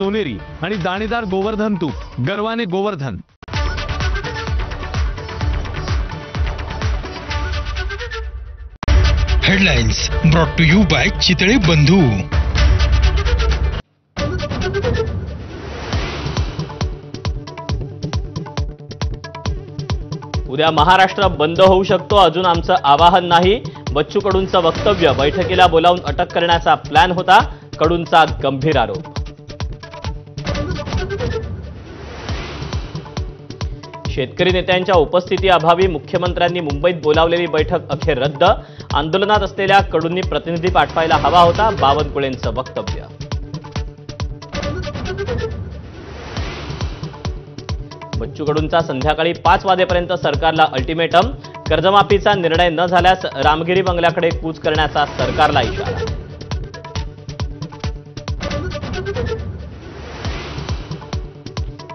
सोनेरी आणि दाणेदार गोवर्धन तूप, गर्वाने Govardhan. Headlines brought to you by Chitale Bandhu. उद्या महाराष्ट्र बंद होऊ शकतो, अजून आमचं आवाहन नाही। बच्चू कडूंचं वक्तव्य, बैठकीला बोलावून अटक करण्याचा प्लॅन होता, कडूंचा गंभीर आरोप। शेतकरी नेत्यांच्या उपस्थितीअभावी मुख्यमंत्र्यांनी मुंबईत बोलावलेली बैठक अखेर रद्द, आंदोलनात असलेल्या कडूंनी प्रतिनिधी पाठवायला हवा होता, बावनकुळेंचं वक्तव्य। बच्चू कडूंचा संध्याकाळी 5 वाजेपर्यंत सरकारला अल्टिमेटम, कर्जमाफीचा निर्णय न झाल्यास रामगिरी बंगल्याकडे कूच करण्याचा सरकारला इशारा।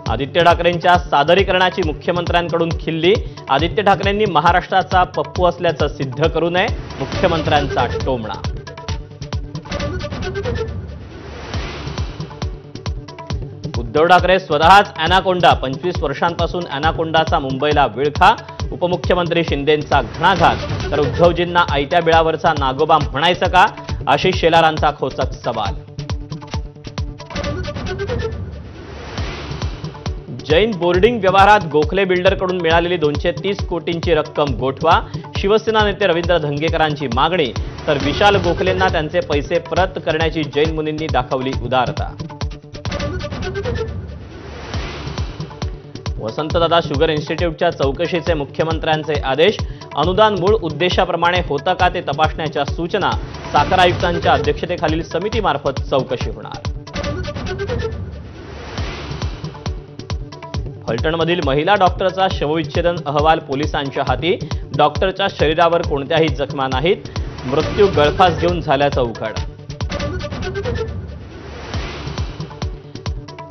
आदित्य ठाकरेंच्या सादरीकरणाची मुख्यमंत्र्यांकडून खिल्ली, आदित्य ठाकरेंनी महाराष्ट्राचा पप्पू असल्याचं सिद्ध करू नये, मुख्यमंत्र्यांचा टोमणा। उद्धव ठाकरे स्वतःच अॅनाकोंडा, 25 वर्षांपासून अॅनाकोंडाचा मुंबईला विळखा, उपमुख्यमंत्री शिंदेंचा घणाघात, तर उद्धवजींना आयत्या बिळावरचा नागोबा म्हणायचं का, आशिष शेलारांचा खोचक सवाल। जैन बोर्डिंग व्यवहारात गोखले बिल्डरकडून मिळालेली 230 कोटींची रक्कम गोठवा, शिवसेना नेते रवींद्र धंगेकरांची मागणी, तर विशाल गोखलेंना त्यांचे पैसे परत करण्याची जैन मुनींनी दाखवली उदारता। वसंतदादा शुगर इन्स्टिट्यूटच्या चौकशीचे मुख्यमंत्र्यांचे आदेश, अनुदान मूळ उद्देशाप्रमाणे होतं का ते तपासण्याच्या सूचना, साखर आयुक्तांच्या अध्यक्षतेखालील समितीमार्फत चौकशी होणार। फलटणमधील महिला डॉक्टरचा शवविच्छेदन अहवाल पोलिसांच्या हाती, डॉक्टरच्या शरीरावर कोणत्याही जखमा नाहीत, मृत्यू गळफास घेऊन झाल्याचं उघड।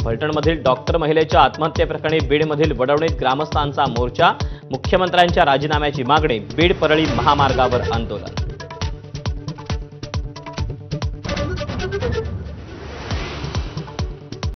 फलटणमधील डॉक्टर महिलेच्या आत्महत्येप्रकरणी बीडमधील वडवणीत ग्रामस्थांचा मोर्चा, मुख्यमंत्र्यांच्या राजीनाम्याची मागणी, बीड परळी महामार्गावर आंदोलन।